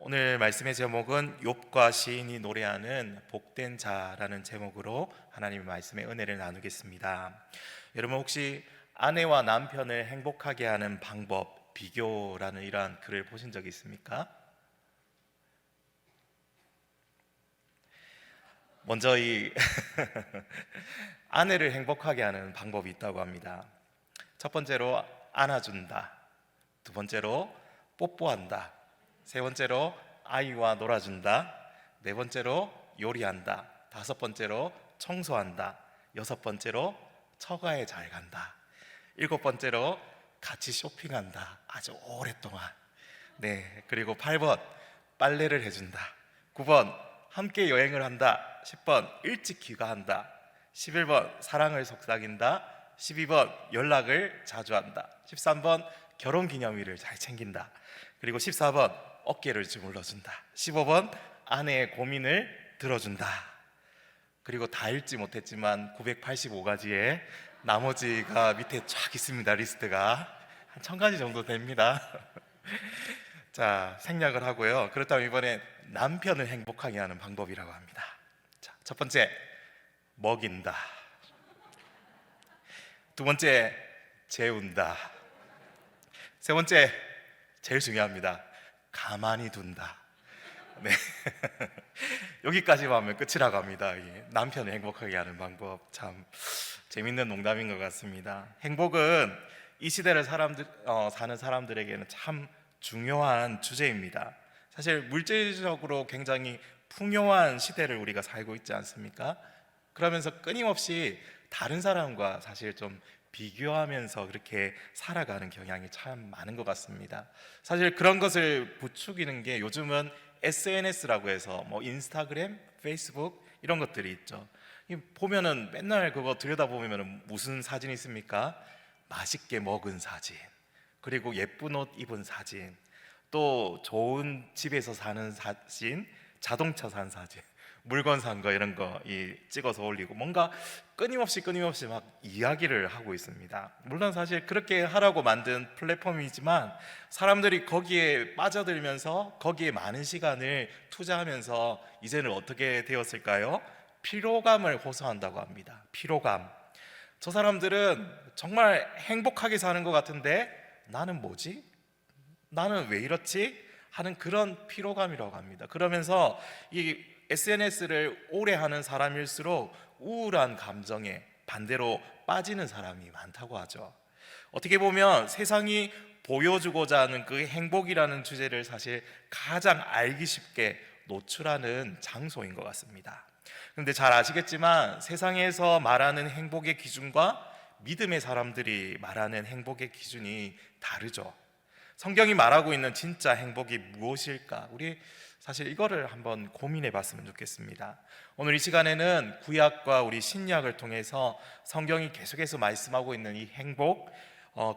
오늘 말씀의 제목은 욥과 시인이 노래하는 복된 자라는 제목으로 하나님의 말씀의 은혜를 나누겠습니다. 여러분 혹시 아내와 남편을 행복하게 하는 방법, 비교라는 이러한 글을 보신 적 있습니까? 먼저 이 아내를 행복하게 하는 방법이 있다고 합니다. 첫 번째로 안아준다. 두 번째로 뽀뽀한다. 세 번째로 아이와 놀아준다. 네 번째로 요리한다. 다섯 번째로 청소한다. 여섯 번째로 처가에 잘 간다. 일곱 번째로 같이 쇼핑한다. 아주 오랫동안. 네, 그리고 8번 빨래를 해준다. 9번 함께 여행을 한다. 10번 일찍 귀가한다. 11번 사랑을 속삭인다. 12번 연락을 자주 한다. 13번 결혼기념일을 잘 챙긴다. 그리고 14번 어깨를 주물러준다. 15번 아내의 고민을 들어준다. 그리고 다 읽지 못했지만 985가지의 나머지가 밑에 쫙 있습니다. 리스트가 한 1000가지 정도 됩니다. 자, 생략을 하고요. 그렇다면 이번에 남편을 행복하게 하는 방법이라고 합니다. 자, 첫 번째, 먹인다. 두 번째, 재운다. 세 번째, 제일 중요합니다. 가만히 둔다. 네. 여기까지만 하면 끝이라고 합니다. 남편을 행복하게 하는 방법, 참 재밌는 농담인 것 같습니다. 행복은 이 시대를 사는 사람들에게는 참 중요한 주제입니다. 사실 물질적으로 굉장히 풍요한 시대를 우리가 살고 있지 않습니까? 그러면서 끊임없이 다른 사람과 사실 좀 비교하면서 그렇게 살아가는 경향이 참 많은 것 같습니다. 사실 그런 것을 부추기는 게 요즘은 SNS라고 해서 뭐 인스타그램, 페이스북 이런 것들이 있죠. 보면은 맨날 그거 들여다보면 무슨 사진이 있습니까? 맛있게 먹은 사진, 그리고 예쁜 옷 입은 사진, 또 좋은 집에서 사는 사진, 자동차 산 사진, 물건 산 거 이런 거 찍어서 올리고 뭔가 끊임없이 막 이야기를 하고 있습니다. 물론 사실 그렇게 하라고 만든 플랫폼이지만 사람들이 거기에 빠져들면서 거기에 많은 시간을 투자하면서 이제는 어떻게 되었을까요? 피로감을 호소한다고 합니다. 피로감. 저 사람들은 정말 행복하게 사는 것 같은데 나는 뭐지? 나는 왜 이렇지? 하는 그런 피로감이라고 합니다. 그러면서 이 SNS를 오래 하는 사람일수록 우울한 감정에 반대로 빠지는 사람이 많다고 하죠. 어떻게 보면 세상이 보여주고자 하는 그 행복이라는 주제를 사실 가장 알기 쉽게 노출하는 장소인 것 같습니다. 그런데 잘 아시겠지만 세상에서 말하는 행복의 기준과 믿음의 사람들이 말하는 행복의 기준이 다르죠. 성경이 말하고 있는 진짜 행복이 무엇일까? 우리 사실 이거를 한번 고민해 봤으면 좋겠습니다. 오늘 이 시간에는 구약과 우리 신약을 통해서 성경이 계속해서 말씀하고 있는 이 행복,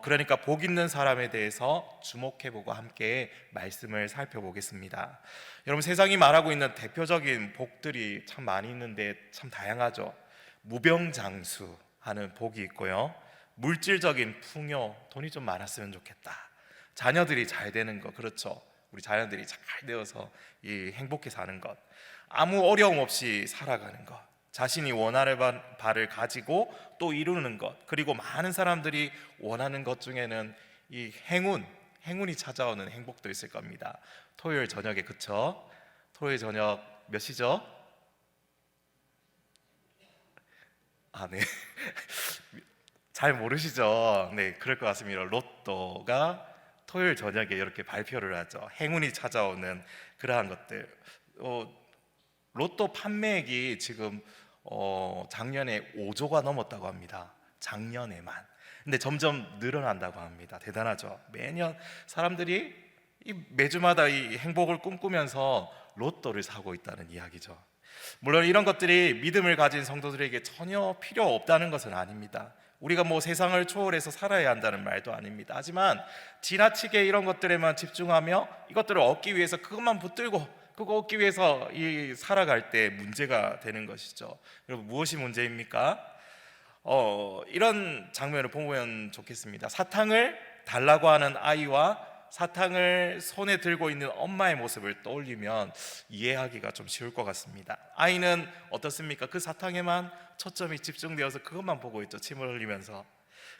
그러니까 복 있는 사람에 대해서 주목해보고 함께 말씀을 살펴보겠습니다. 여러분, 세상이 말하고 있는 대표적인 복들이 참 많이 있는데 참 다양하죠. 무병장수하는 복이 있고요, 물질적인 풍요, 돈이 좀 많았으면 좋겠다, 자녀들이 잘 되는 것, 그렇죠. 우리 자녀들이 잘 되어서 행복히 사는 것, 아무 어려움 없이 살아가는 것, 자신이 원하는 바를 가지고 또 이루는 것, 그리고 많은 사람들이 원하는 것 중에는 이 행운이 찾아오는 행복도 있을 겁니다. 토요일 저녁에, 그쵸? 토요일 저녁 몇 시죠? 아, 네. 잘 모르시죠? 네, 그럴 것 같습니다. 로또가 토요일 저녁에 이렇게 발표를 하죠. 행운이 찾아오는 그러한 것들. 로또 판매액이 지금 작년에 5조가 넘었다고 합니다. 작년에만. 근데 점점 늘어난다고 합니다. 대단하죠. 매년 사람들이 매주마다 이 행복을 꿈꾸면서 로또를 사고 있다는 이야기죠. 물론 이런 것들이 믿음을 가진 성도들에게 전혀 필요 없다는 것은 아닙니다. 우리가 뭐 세상을 초월해서 살아야 한다는 말도 아닙니다. 하지만 지나치게 이런 것들에만 집중하며 이것들을 얻기 위해서 그것만 붙들고 그거 얻기 위해서 살아갈 때 문제가 되는 것이죠. 여러분, 무엇이 문제입니까? 이런 장면을 보면 좋겠습니다. 사탕을 달라고 하는 아이와 사탕을 손에 들고 있는 엄마의 모습을 떠올리면 이해하기가 좀 쉬울 것 같습니다. 아이는 어떻습니까? 그 사탕에만 초점이 집중되어서 그것만 보고 있죠. 침을 흘리면서.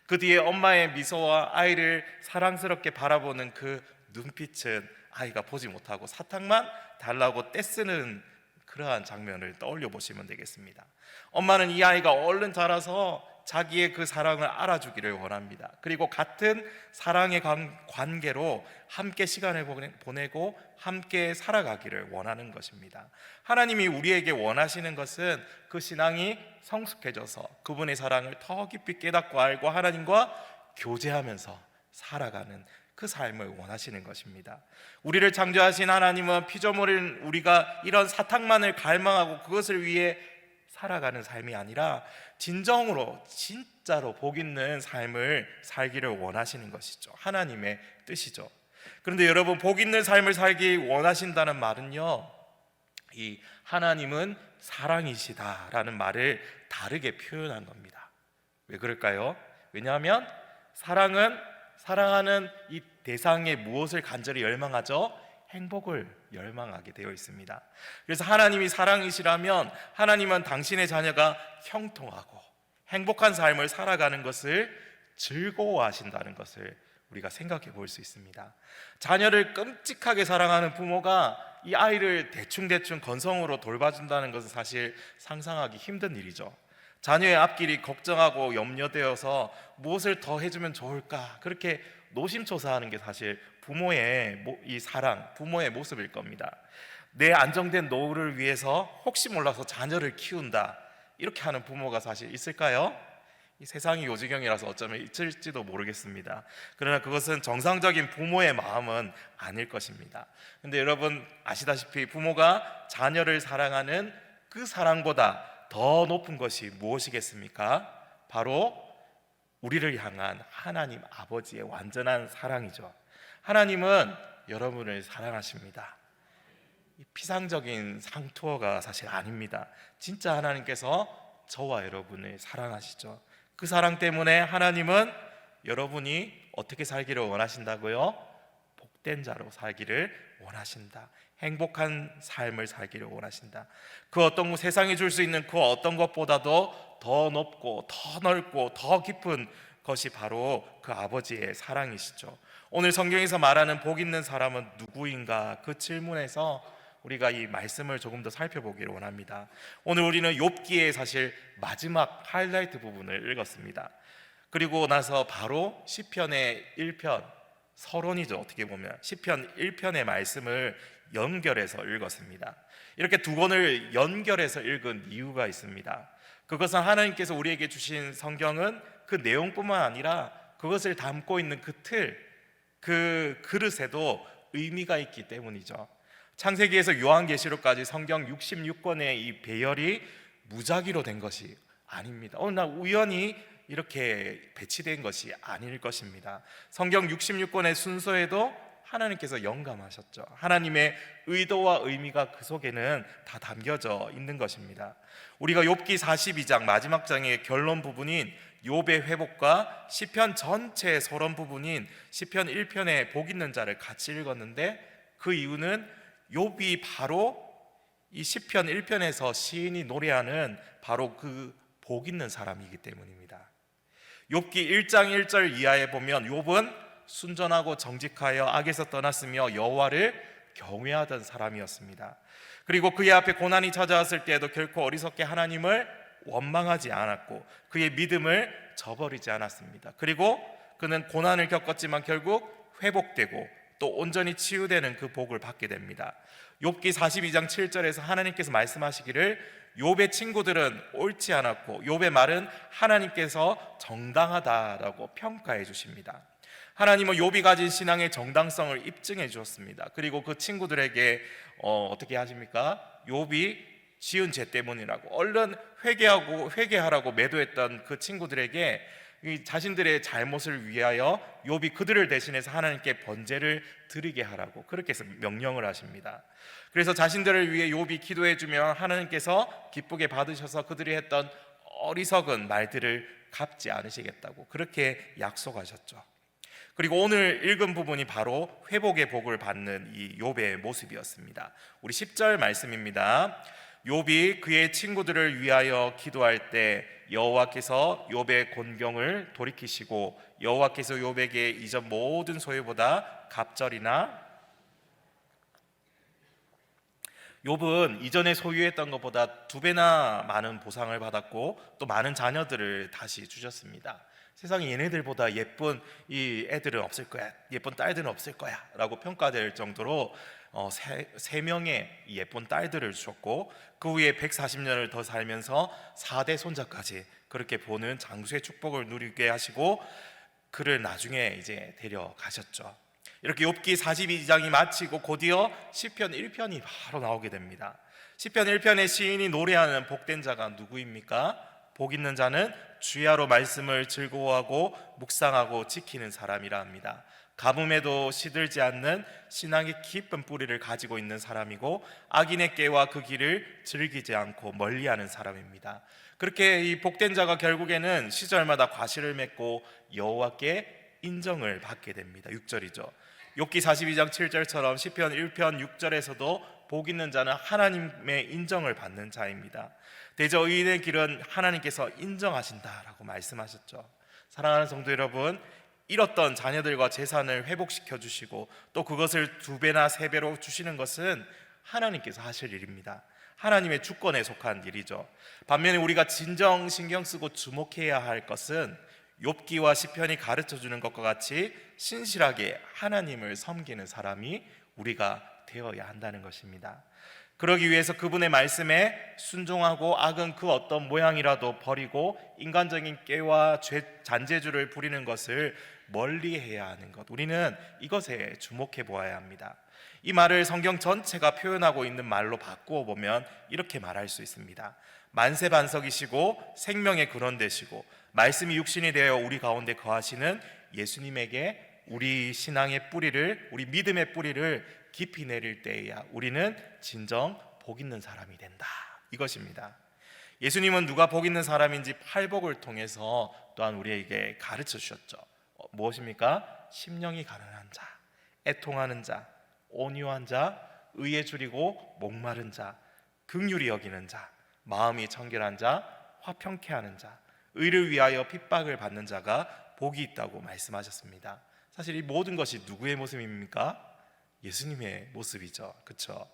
그 뒤에 엄마의 미소와 아이를 사랑스럽게 바라보는 그 눈빛은 아이가 보지 못하고 사탕만 달라고 떼쓰는 그러한 장면을 떠올려 보시면 되겠습니다. 엄마는 이 아이가 얼른 자라서 자기의 그 사랑을 알아주기를 원합니다. 그리고 같은 사랑의 관계로 함께 시간을 보내고 함께 살아가기를 원하는 것입니다. 하나님이 우리에게 원하시는 것은 그 신앙이 성숙해져서 그분의 사랑을 더 깊이 깨닫고 알고 하나님과 교제하면서 살아가는 그 삶을 원하시는 것입니다. 우리를 창조하신 하나님은 피조물인 우리가 이런 사탕만을 갈망하고 그것을 위해 살아가는 삶이 아니라 진정으로 진짜로 복 있는 삶을 살기를 원하시는 것이죠. 하나님의 뜻이죠. 그런데 여러분, 복 있는 삶을 살기 원하신다는 말은요, 이 하나님은 사랑이시다라는 말을 다르게 표현한 겁니다. 왜 그럴까요? 왜냐하면 사랑은 사랑하는 이 대상의 무엇을 간절히 열망하죠? 행복을 열망하게 되어 있습니다. 그래서 하나님이 사랑이시라면 하나님은 당신의 자녀가 형통하고 행복한 삶을 살아가는 것을 즐거워하신다는 것을 우리가 생각해 볼 수 있습니다. 자녀를 끔찍하게 사랑하는 부모가 이 아이를 대충대충 건성으로 돌봐준다는 것은 사실 상상하기 힘든 일이죠. 자녀의 앞길이 걱정하고 염려되어서 무엇을 더 해주면 좋을까 그렇게 노심초사하는 게 사실 부모의 이 사랑, 부모의 모습일 겁니다. 내 안정된 노후를 위해서 혹시 몰라서 자녀를 키운다 이렇게 하는 부모가 사실 있을까요? 이 세상이 요지경이라서 어쩌면 있을지도 모르겠습니다. 그러나 그것은 정상적인 부모의 마음은 아닐 것입니다. 근데 여러분 아시다시피 부모가 자녀를 사랑하는 그 사랑보다 더 높은 것이 무엇이겠습니까? 바로 우리를 향한 하나님 아버지의 완전한 사랑이죠. 하나님은 여러분을 사랑하십니다. 피상적인 상투어가 사실 아닙니다. 진짜 하나님께서 저와 여러분을 사랑하시죠. 그 사랑 때문에 하나님은 여러분이 어떻게 살기를 원하신다고요? 복된 자로 살기를 원하신다. 행복한 삶을 살기를 원하신다. 그 어떤 세상이 줄 수 있는 그 어떤 것보다도 더 높고 더 넓고 더 깊은 것이 바로 그 아버지의 사랑이시죠. 오늘 성경에서 말하는 복 있는 사람은 누구인가? 그 질문에서 우리가 이 말씀을 조금 더 살펴보기를 원합니다. 오늘 우리는 욥기의 사실 마지막 하이라이트 부분을 읽었습니다. 그리고 나서 바로 시편의 1편, 서론이죠. 어떻게 보면 시편 1편의 말씀을 연결해서 읽었습니다. 이렇게 두 권을 연결해서 읽은 이유가 있습니다. 그것은 하나님께서 우리에게 주신 성경은 그 내용뿐만 아니라 그것을 담고 있는 그 틀, 그 그릇에도 의미가 있기 때문이죠. 창세기에서 요한계시록까지 성경 66권의 이 배열이 무작위로 된 것이 아닙니다. 나 우연히 이렇게 배치된 것이 아닐 것입니다. 성경 66권의 순서에도 하나님께서 영감하셨죠. 하나님의 의도와 의미가 그 속에는 다 담겨져 있는 것입니다. 우리가 욥기 42장 마지막 장의 결론 부분인 욥의 회복과 시편 전체의 서론 부분인 시편 1편의 복 있는 자를 같이 읽었는데 그 이유는 욥이 바로 이 시편 1편에서 시인이 노래하는 바로 그 복 있는 사람이기 때문입니다. 욥기 1장 1절 이하에 보면 욥은 순전하고 정직하여 악에서 떠났으며 여호와를 경외하던 사람이었습니다. 그리고 그의 앞에 고난이 찾아왔을 때에도 결코 어리석게 하나님을 원망하지 않았고 그의 믿음을 저버리지 않았습니다. 그리고 그는 고난을 겪었지만 결국 회복되고 또 온전히 치유되는 그 복을 받게 됩니다. 욥기 42장 7절에서 하나님께서 말씀하시기를 욥의 친구들은 옳지 않았고 욥의 말은 하나님께서 정당하다라고 평가해 주십니다. 하나님은 욥이 가진 신앙의 정당성을 입증해 주었습니다. 그리고 그 친구들에게 어떻게 하십니까? 욥이 지은 죄 때문이라고 얼른 회개하라고 매도했던 그 친구들에게 자신들의 잘못을 위하여 욥이 그들을 대신해서 하나님께 번제를 드리게 하라고 그렇게 해서 명령을 하십니다. 그래서 자신들을 위해 욥이 기도해주면 하나님께서 기쁘게 받으셔서 그들이 했던 어리석은 말들을 갚지 않으시겠다고 그렇게 약속하셨죠. 그리고 오늘 읽은 부분이 바로 회복의 복을 받는 이 욥의 모습이었습니다. 우리 10절 말씀입니다. 욥이 그의 친구들을 위하여 기도할 때 여호와께서 욥의 곤경을 돌이키시고 여호와께서 욥에게 이전 모든 소유보다 갑절이나 욥은 이전에 소유했던 것보다 2배나 많은 보상을 받았고 또 많은 자녀들을 다시 주셨습니다. 세상에 얘네들보다 예쁜 이 애들은 없을 거야, 예쁜 딸들은 없을 거야 라고 평가될 정도로 세 명의 예쁜 딸들을 주셨고 그 후에 140년을 더 살면서 4대 손자까지 그렇게 보는 장수의 축복을 누리게 하시고 그를 나중에 이제 데려가셨죠. 이렇게 욥기 42장이 마치고 곧이어 시편 1편이 바로 나오게 됩니다. 시편 1편의 시인이 노래하는 복된 자가 누구입니까? 복 있는 자는 주야로 말씀을 즐거워하고 묵상하고 지키는 사람이라 합니다. 가뭄에도 시들지 않는 신앙의 깊은 뿌리를 가지고 있는 사람이고 악인의 꾀와 그 길을 즐기지 않고 멀리하는 사람입니다. 그렇게 이 복된 자가 결국에는 시절마다 과실을 맺고 여호와께 인정을 받게 됩니다. 6절이죠. 욥기 42장 7절처럼 시편 1편 6절에서도 복 있는 자는 하나님의 인정을 받는 자입니다. 대저 의인의 길은 하나님께서 인정하신다라고 말씀하셨죠. 사랑하는 성도 여러분, 잃었던 자녀들과 재산을 회복시켜 주시고 또 그것을 2배나 3배로 주시는 것은 하나님께서 하실 일입니다. 하나님의 주권에 속한 일이죠. 반면에 우리가 진정 신경 쓰고 주목해야 할 것은 욥기와 시편이 가르쳐주는 것과 같이 신실하게 하나님을 섬기는 사람이 우리가 되어야 한다는 것입니다. 그러기 위해서 그분의 말씀에 순종하고 악은 그 어떤 모양이라도 버리고 인간적인 꾀와 잔재주를 부리는 것을 멀리해야 하는 것, 우리는 이것에 주목해 보아야 합니다. 이 말을 성경 전체가 표현하고 있는 말로 바꾸어 보면 이렇게 말할 수 있습니다. 만세반석이시고 생명의 근원 되시고 말씀이 육신이 되어 우리 가운데 거하시는 예수님에게 우리 신앙의 뿌리를, 우리 믿음의 뿌리를 깊이 내릴 때에야 우리는 진정 복 있는 사람이 된다, 이것입니다. 예수님은 누가 복 있는 사람인지 팔복을 통해서 또한 우리에게 가르쳐 주셨죠. 무엇입니까? 심령이 가난한 자, 애통하는 자, 온유한 자, 의에 줄이고 목마른 자, 긍휼히 여기는 자, 마음이 청결한 자, 화평케 하는 자, 의를 위하여 핍박을 받는 자가 복이 있다고 말씀하셨습니다. 사실 이 모든 것이 누구의 모습입니까? 예수님의 모습이죠. 그렇죠?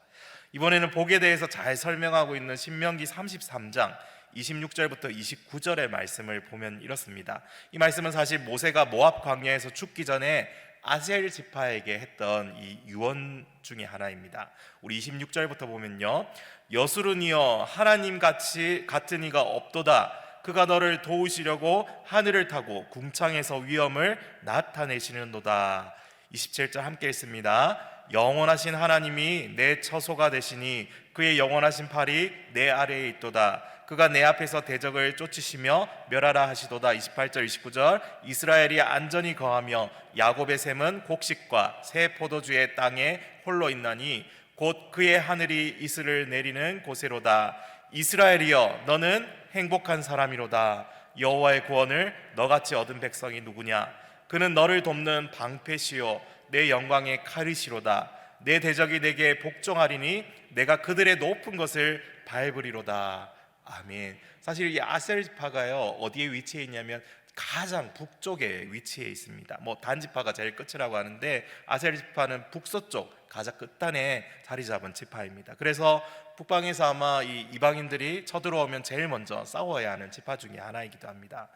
이번에는 복에 대해서 잘 설명하고 있는 신명기 33장 26절부터 29절의 말씀을 보면 이렇습니다. 이 말씀은 사실 모세가 모압 광야에서 죽기 전에 아셀 지파에게 했던 이 유언 중에 하나입니다. 우리 26절부터 보면요, 여수르니여 하나님 같은 이가 없도다. 그가 너를 도우시려고 하늘을 타고 궁창에서 위엄을 나타내시는도다. 27절 함께 읽습니다. 영원하신 하나님이 내 처소가 되시니 그의 영원하신 팔이 내 아래에 있도다. 그가 내 앞에서 대적을 쫓으시며 멸하라 하시도다. 28절 29절 이스라엘이 안전히 거하며 야곱의 샘은 곡식과 새 포도주의 땅에 홀로 있나니 곧 그의 하늘이 이슬을 내리는 곳에로다. 이스라엘이여 너는 행복한 사람이로다. 여호와의 구원을 너같이 얻은 백성이 누구냐? 그는 너를 돕는 방패시요 내 영광의 칼이시로다. 내 대적이 내게 복종하리니 내가 그들의 높은 것을 밟으리로다. 아멘. 사실 이 아셀 지파가요, 어디에 위치해 있냐면 가장 북쪽에 위치해 있습니다. 단지파가 제일 끝이라고 하는데 아셀 지파는 북서쪽 가장 끝단에 자리 잡은 지파입니다. 그래서 북방에서 아마 이 이방인들이 쳐들어오면 제일 먼저 싸워야 하는 지파 중에 하나이기도 합니다.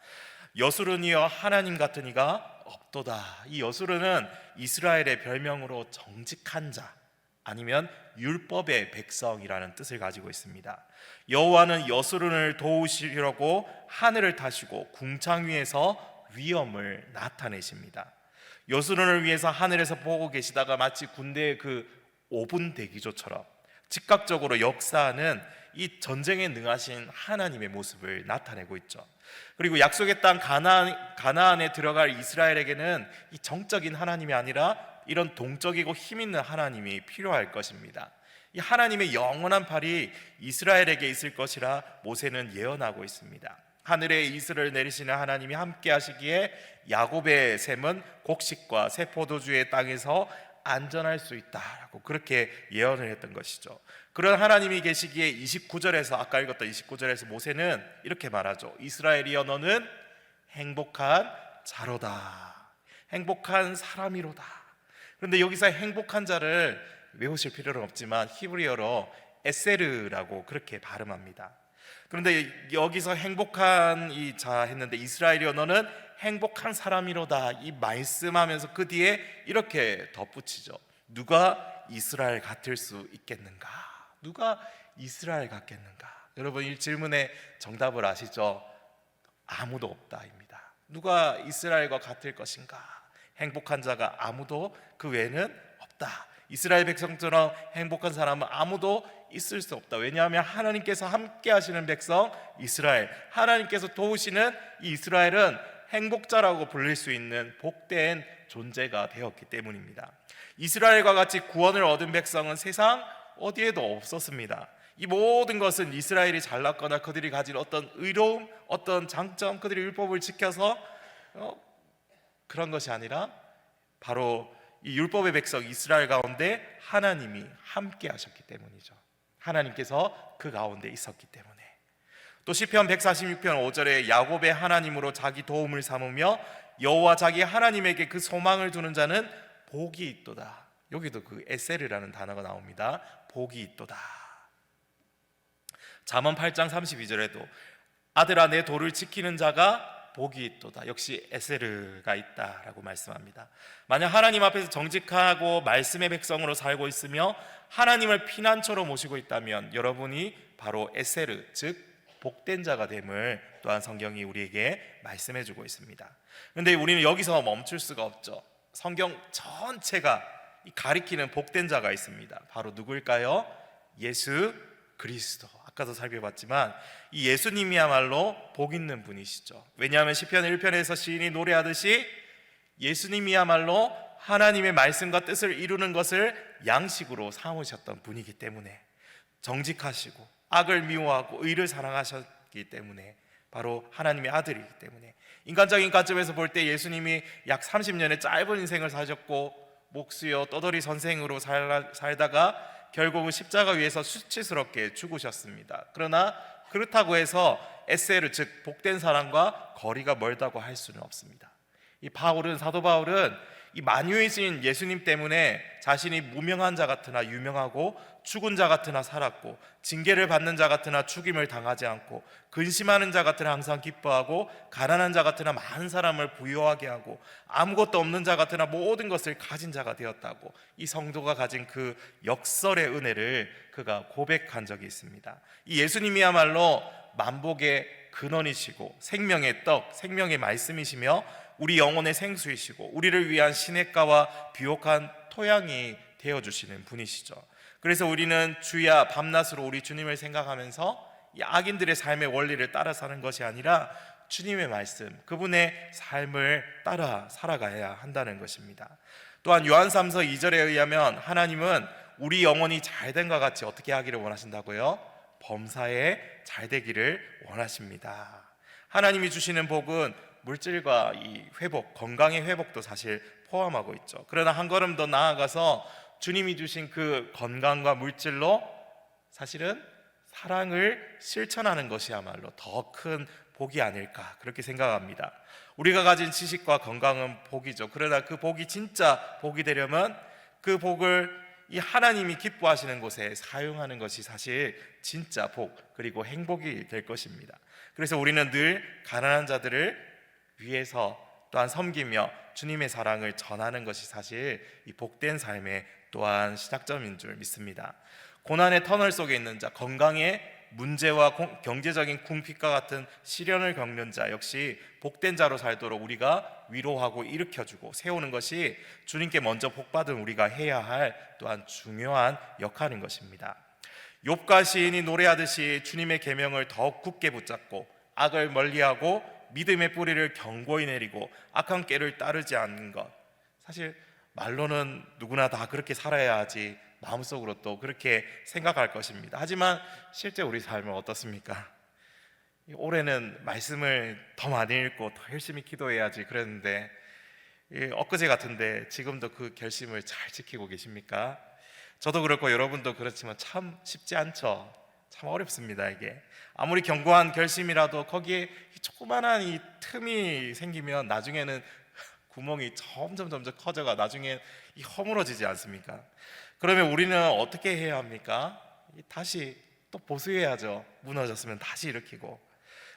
여수르니여 하나님 같은 이가 없도다. 이 여수르는 이스라엘의 별명으로 정직한 자, 아니면 율법의 백성이라는 뜻을 가지고 있습니다. 여호와는 여수른을 도우시려고 하늘을 타시고 궁창 위에서 위엄을 나타내십니다. 여수른을 위해서 하늘에서 보고 계시다가 마치 군대의 그 5분 대기조처럼 즉각적으로 역사하는 이 전쟁에 능하신 하나님의 모습을 나타내고 있죠. 그리고 약속의 땅 가나안에 들어갈 이스라엘에게는 이 정적인 하나님이 아니라 이런 동적이고 힘 있는 하나님이 필요할 것입니다. 이 하나님의 영원한 팔이 이스라엘에게 있을 것이라 모세는 예언하고 있습니다. 하늘에 이슬을 내리시는 하나님이 함께 하시기에 야곱의 샘은 곡식과 새 포도주의 땅에서 안전할 수 있다라고 그렇게 예언을 했던 것이죠. 그런 하나님이 계시기에 29절에서 아까 읽었던 29절에서 모세는 이렇게 말하죠. 이스라엘이여 너는 행복한 자로다. 행복한 사람이로다. 그런데 여기서 행복한 자를 외우실 필요는 없지만 히브리어로 에세르라고 그렇게 발음합니다. 그런데 여기서 행복한 이 자 했는데 이스라엘이여 너는 행복한 사람이로다 이 말씀하면서 그 뒤에 이렇게 덧붙이죠. 누가 이스라엘 같을 수 있겠는가? 누가 이스라엘 같겠는가? 여러분 이 질문의 정답을 아시죠? 아무도 없다입니다. 누가 이스라엘과 같을 것인가? 행복한 자가 아무도 그 외에는 없다. 이스라엘 백성처럼 행복한 사람은 아무도 있을 수 없다. 왜냐하면 하나님께서 함께 하시는 백성 이스라엘, 하나님께서 도우시는 이 이스라엘은 행복자라고 불릴 수 있는 복된 존재가 되었기 때문입니다. 이스라엘과 같이 구원을 얻은 백성은 세상 어디에도 없었습니다. 이 모든 것은 이스라엘이 잘났거나 그들이 가진 어떤 의로움, 어떤 장점, 그들이 율법을 지켜서 그런 것이 아니라 바로 이 율법의 백성 이스라엘 가운데 하나님이 함께 하셨기 때문이죠. 하나님께서 그 가운데 있었기 때문에. 또 시편 146편 5절에 야곱의 하나님으로 자기 도움을 삼으며 여호와 자기 하나님에게 그 소망을 두는 자는 복이 있도다. 여기도 그 에세르라는 단어가 나옵니다. 복이 있도다. 잠언 8장 32절에도 아들아 내 도를 지키는 자가 복이 있도다. 역시 에세르가 있다라고 말씀합니다. 만약 하나님 앞에서 정직하고 말씀의 백성으로 살고 있으며 하나님을 피난처로 모시고 있다면 여러분이 바로 에세르 즉 복된 자가 됨을 또한 성경이 우리에게 말씀해 주고 있습니다. 그런데 우리는 여기서 멈출 수가 없죠. 성경 전체가 가리키는 복된 자가 있습니다. 바로 누구일까요? 예수 그리스도. 아까도 살펴봤지만 이 예수님이야말로 복 있는 분이시죠. 왜냐하면 시편 1편에서 시인이 노래하듯이 예수님이야말로 하나님의 말씀과 뜻을 이루는 것을 양식으로 삼으셨던 분이기 때문에 정직하시고 악을 미워하고 의를 사랑하셨기 때문에 바로 하나님의 아들이기 때문에 인간적인 관점에서 볼 때 예수님이 약 30년의 짧은 인생을 사셨고 목수여 떠돌이 선생으로 살다가 결국은 십자가 위에서 수치스럽게 죽으셨습니다. 그러나 그렇다고 해서 에세르 즉 복된 사람과 거리가 멀다고 할 수는 없습니다. 이 사도 바울은 이 만유이신 예수님 때문에 자신이 무명한 자 같으나 유명하고 죽은 자 같으나 살았고 징계를 받는 자 같으나 죽임을 당하지 않고 근심하는 자 같으나 항상 기뻐하고 가난한 자 같으나 많은 사람을 부유하게 하고 아무것도 없는 자 같으나 모든 것을 가진 자가 되었다고 이 성도가 가진 그 역설의 은혜를 그가 고백한 적이 있습니다. 이 예수님이야말로 만복의 근원이시고 생명의 떡, 생명의 말씀이시며 우리 영혼의 생수이시고 우리를 위한 시냇가와 비옥한 토양이 되어주시는 분이시죠. 그래서 우리는 주야 밤낮으로 우리 주님을 생각하면서 이 악인들의 삶의 원리를 따라 사는 것이 아니라 주님의 말씀, 그분의 삶을 따라 살아가야 한다는 것입니다. 또한 요한삼서 2절에 의하면 하나님은 우리 영혼이 잘된과 같이 어떻게 하기를 원하신다고요? 범사에 잘되기를 원하십니다. 하나님이 주시는 복은 물질과 이 회복, 건강의 회복도 사실 포함하고 있죠. 그러나 한 걸음 더 나아가서 주님이 주신 그 건강과 물질로 사실은 사랑을 실천하는 것이야말로 더 큰 복이 아닐까 그렇게 생각합니다. 우리가 가진 지식과 건강은 복이죠. 그러나 그 복이 진짜 복이 되려면 그 복을 이 하나님이 기뻐하시는 곳에 사용하는 것이 사실 진짜 복 그리고 행복이 될 것입니다. 그래서 우리는 늘 가난한 자들을 위해서 또한 섬기며 주님의 사랑을 전하는 것이 사실 이 복된 삶의 또한 시작점인 줄 믿습니다. 고난의 터널 속에 있는 자, 건강의 문제와 경제적인 궁핍과 같은 시련을 겪는 자 역시 복된 자로 살도록 우리가 위로하고 일으켜주고 세우는 것이 주님께 먼저 복받은 우리가 해야 할 또한 중요한 역할인 것입니다. 욥과 시인이 노래하듯이 주님의 계명을 더욱 굳게 붙잡고 악을 멀리하고 믿음의 뿌리를 견고히 내리고 악한 꾀를 따르지 않는 것, 사실 말로는 누구나 다 그렇게 살아야 하지 마음속으로 또 그렇게 생각할 것입니다. 하지만 실제 우리 삶은 어떻습니까? 올해는 말씀을 더 많이 읽고 더 열심히 기도해야지 그랬는데 엊그제 같은데 지금도 그 결심을 잘 지키고 계십니까? 저도 그렇고 여러분도 그렇지만 참 쉽지 않죠. 참 어렵습니다. 이게 아무리 견고한 결심이라도 거기에 조그만한 이 틈이 생기면 나중에는 구멍이 점점 커져가 나중에 이 허물어지지 않습니까? 그러면 우리는 어떻게 해야 합니까? 다시 또 보수해야죠. 무너졌으면 다시 일으키고,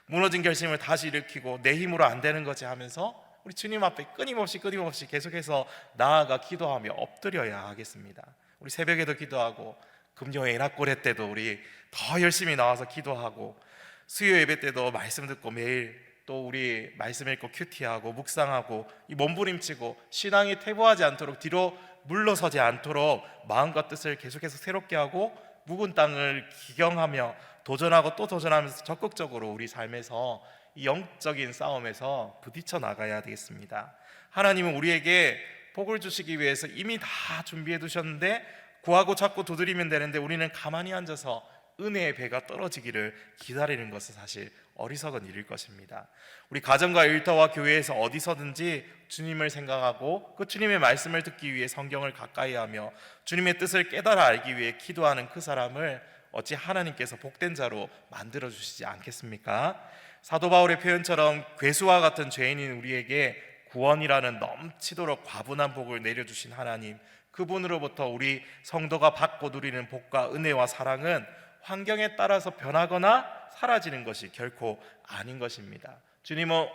무너진 결심을 다시 일으키고, 내 힘으로 안 되는 거지 하면서 우리 주님 앞에 끊임없이 계속해서 나아가 기도하며 엎드려야 하겠습니다. 우리 새벽에도 기도하고, 금요 애낙고래 때도 우리 더 열심히 나와서 기도하고, 수요 예배 때도 말씀 듣고 매일 또 우리 말씀 읽고 큐티하고 묵상하고 이 몸부림치고 신앙이 퇴보하지 않도록 뒤로 물러서지 않도록 마음과 뜻을 계속해서 새롭게 하고 묵은 땅을 기경하며 도전하고 또 도전하면서 적극적으로 우리 삶에서 이 영적인 싸움에서 부딪혀 나가야 되겠습니다. 하나님은 우리에게 복을 주시기 위해서 이미 다 준비해 두셨는데 구하고 찾고 두드리면 되는데 우리는 가만히 앉아서 은혜의 배가 떨어지기를 기다리는 것은 사실 어리석은 일일 것입니다. 우리 가정과 일터와 교회에서 어디서든지 주님을 생각하고 그 주님의 말씀을 듣기 위해 성경을 가까이 하며 주님의 뜻을 깨달아 알기 위해 기도하는 그 사람을 어찌 하나님께서 복된 자로 만들어 주시지 않겠습니까? 사도 바울의 표현처럼 괴수와 같은 죄인인 우리에게 구원이라는 넘치도록 과분한 복을 내려주신 하나님, 그분으로부터 우리 성도가 받고 누리는 복과 은혜와 사랑은 환경에 따라서 변하거나 사라지는 것이 결코 아닌 것입니다. 주님은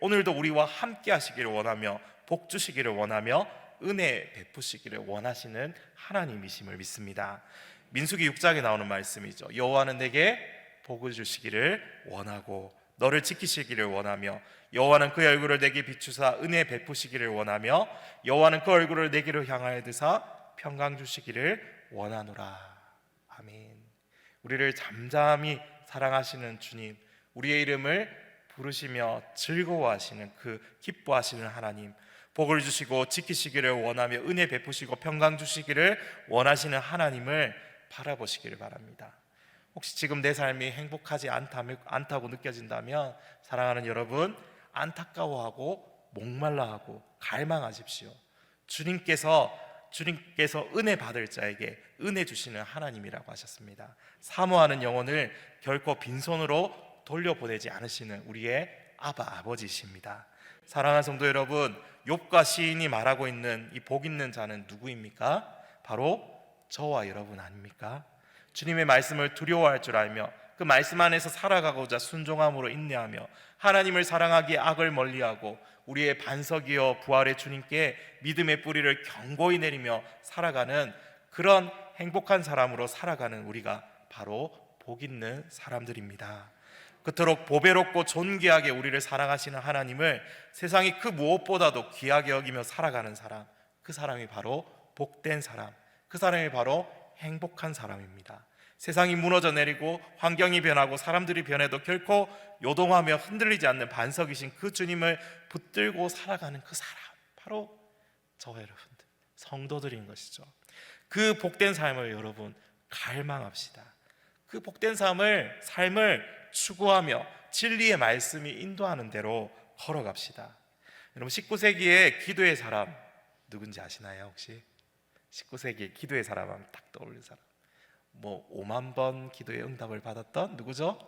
오늘도 우리와 함께 하시기를 원하며 복 주시기를 원하며 은혜 베푸시기를 원하시는 하나님이심을 믿습니다. 민수기 6장에 나오는 말씀이죠. 여호와는 내게 복을 주시기를 원하고 너를 지키시기를 원하며 여호와는 그의 얼굴을 내게 비추사 은혜 베푸시기를 원하며 여호와는 그 얼굴을 내게로 향하여 드사 평강 주시기를 원하노라. 아멘. 우리를 잠잠히 사랑하시는 주님, 우리의 이름을 부르시며 즐거워하시는 그 기뻐하시는 하나님, 복을 주시고 지키시기를 원하며 은혜 베푸시고 평강 주시기를 원하시는 하나님을 바라보시기를 바랍니다. 혹시 지금 내 삶이 행복하지 않다고 느껴진다면 사랑하는 여러분, 안타까워하고 목말라하고 갈망하십시오. 주님께서 은혜 받을 자에게 은혜 주시는 하나님이라고 하셨습니다. 사모하는 영혼을 결코 빈손으로 돌려보내지 않으시는 우리의 아버지십니다. 사랑하는 성도 여러분, 욥과 시인이 말하고 있는 이 복 있는 자는 누구입니까? 바로 저와 여러분 아닙니까? 주님의 말씀을 두려워할 줄 알며 그 말씀 안에서 살아가고자 순종함으로 인내하며 하나님을 사랑하기에 악을 멀리하고 우리의 반석이여 부활의 주님께 믿음의 뿌리를 견고히 내리며 살아가는 그런 행복한 사람으로 살아가는 우리가 바로 복 있는 사람들입니다. 그토록 보배롭고 존귀하게 우리를 사랑하시는 하나님을 세상이 그 무엇보다도 귀하게 여기며 살아가는 사람, 그 사람이 바로 복된 사람, 그 사람이 바로 행복한 사람입니다. 세상이 무너져 내리고 환경이 변하고 사람들이 변해도 결코 요동하며 흔들리지 않는 반석이신 그 주님을 붙들고 살아가는 그 사람, 바로 저와 여러분들 성도들인 것이죠. 그 복된 삶을 여러분 갈망합시다. 그 복된 삶을 추구하며 진리의 말씀이 인도하는 대로 걸어갑시다. 여러분 19세기의 기도의 사람 누군지 아시나요? 혹시 19세기의 기도의 사람 하면 딱 떠오르는 사람, 5만 번 기도의 응답을 받았던 누구죠?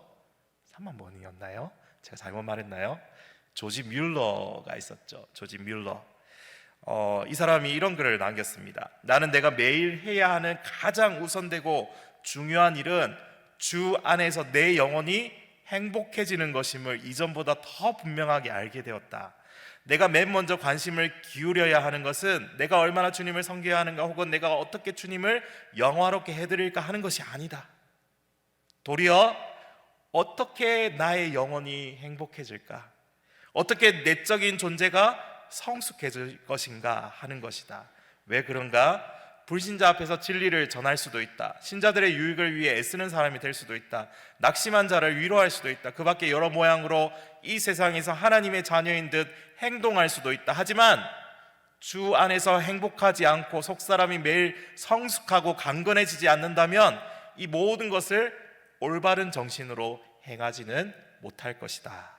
3만 번이었나요? 제가 잘못 말했나요? 조지 뮬러가 있었죠. 조지 뮬러. 이 사람이 이런 글을 남겼습니다. 나는 내가 매일 해야 하는 가장 우선되고 중요한 일은 주 안에서 내 영혼이 행복해지는 것임을 이전보다 더 분명하게 알게 되었다. 내가 맨 먼저 관심을 기울여야 하는 것은 내가 얼마나 주님을 섬겨야 하는가 혹은 내가 어떻게 주님을 영화롭게 해드릴까 하는 것이 아니다. 도리어 어떻게 나의 영혼이 행복해질까, 어떻게 내적인 존재가 성숙해질 것인가 하는 것이다. 왜 그런가? 불신자 앞에서 진리를 전할 수도 있다. 신자들의 유익을 위해 애쓰는 사람이 될 수도 있다. 낙심한 자를 위로할 수도 있다. 그 밖에 여러 모양으로 이 세상에서 하나님의 자녀인 듯 행동할 수도 있다. 하지만 주 안에서 행복하지 않고 속사람이 매일 성숙하고 강건해지지 않는다면 이 모든 것을 올바른 정신으로 행하지는 못할 것이다.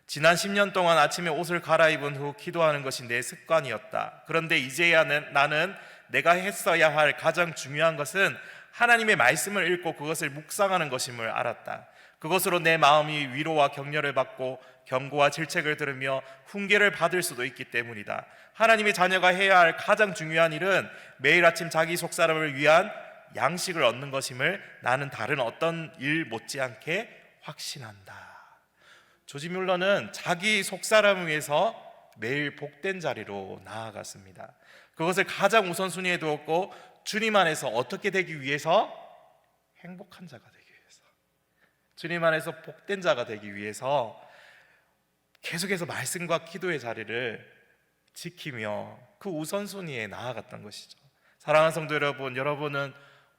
지난 10년 동안 아침에 옷을 갈아입은 후 기도하는 것이 내 습관이었다. 그런데 이제야 나는 내가 했어야 할 가장 중요한 것은 하나님의 말씀을 읽고 그것을 묵상하는 것임을 알았다. 그것으로 내 마음이 위로와 격려를 받고 경고와 질책을 들으며 훈계를 받을 수도 있기 때문이다. 하나님의 자녀가 해야 할 가장 중요한 일은 매일 아침 자기 속사람을 위한 양식을 얻는 것임을 나는 다른 어떤 일 못지않게 확신한다. 조지 뮬러는 자기 속사람을 위해서 매일 복된 자리로 나아갔습니다. 그것을 가장 우선순위에 두었고 주님 안에서 어떻게 되기 위해서? 행복한 자가 되기 위해서, 주님 안에서 복된 자가 되기 위해서 계속해서 말씀과 기도의 자리를 지키며 그 우선순위에 나아갔던 것이죠. 사랑하는 성도 여러분, 여러분은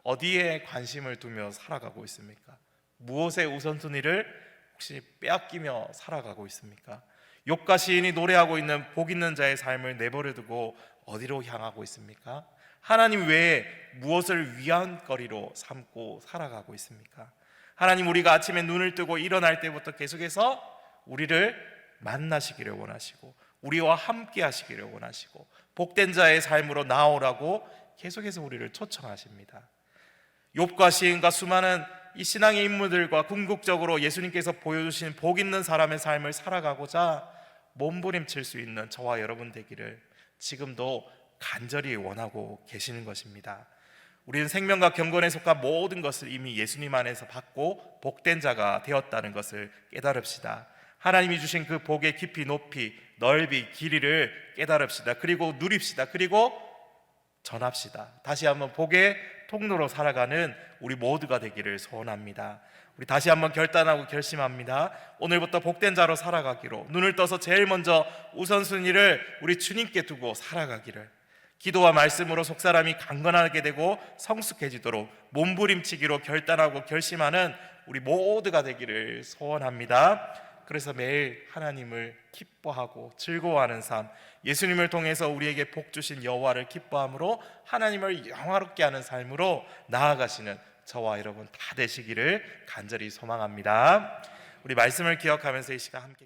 어디에 관심을 두며 살아가고 있습니까? 무엇의 우선순위를 혹시 빼앗기며 살아가고 있습니까? 욥과 시인이 노래하고 있는 복 있는 자의 삶을 내버려 두고 어디로 향하고 있습니까? 하나님 외에 무엇을 위안거리로 삼고 살아가고 있습니까? 하나님, 우리가 아침에 눈을 뜨고 일어날 때부터 계속해서 우리를 만나시기를 원하시고 우리와 함께 하시기를 원하시고 복된 자의 삶으로 나오라고 계속해서 우리를 초청하십니다. 욥과 시인과 수많은 이 신앙의 인물들과 궁극적으로 예수님께서 보여주신 복 있는 사람의 삶을 살아가고자 몸부림칠 수 있는 저와 여러분 되기를 지금도 간절히 원하고 계시는 것입니다. 우리는 생명과 경건에 속한 모든 것을 이미 예수님 안에서 받고 복된 자가 되었다는 것을 깨달읍시다. 하나님이 주신 그 복의 깊이, 높이, 넓이, 길이를 깨달읍시다. 그리고 누립시다. 그리고 전합시다. 다시 한번 복의 통로로 살아가는 우리 모두가 되기를 소원합니다. 우리 다시 한번 결단하고 결심합니다. 오늘부터 복된 자로 살아가기로, 눈을 떠서 제일 먼저 우선순위를 우리 주님께 두고 살아가기를, 기도와 말씀으로 속사람이 강건하게 되고 성숙해지도록 몸부림치기로 결단하고 결심하는 우리 모두가 되기를 소원합니다. 그래서 매일 하나님을 기뻐하고 즐거워하는 삶, 예수님을 통해서 우리에게 복 주신 여호와를 기뻐함으로 하나님을 영화롭게 하는 삶으로 나아가시는 저와 여러분 다 되시기를 간절히 소망합니다. 우리 말씀을 기억하면서 이 시간 함께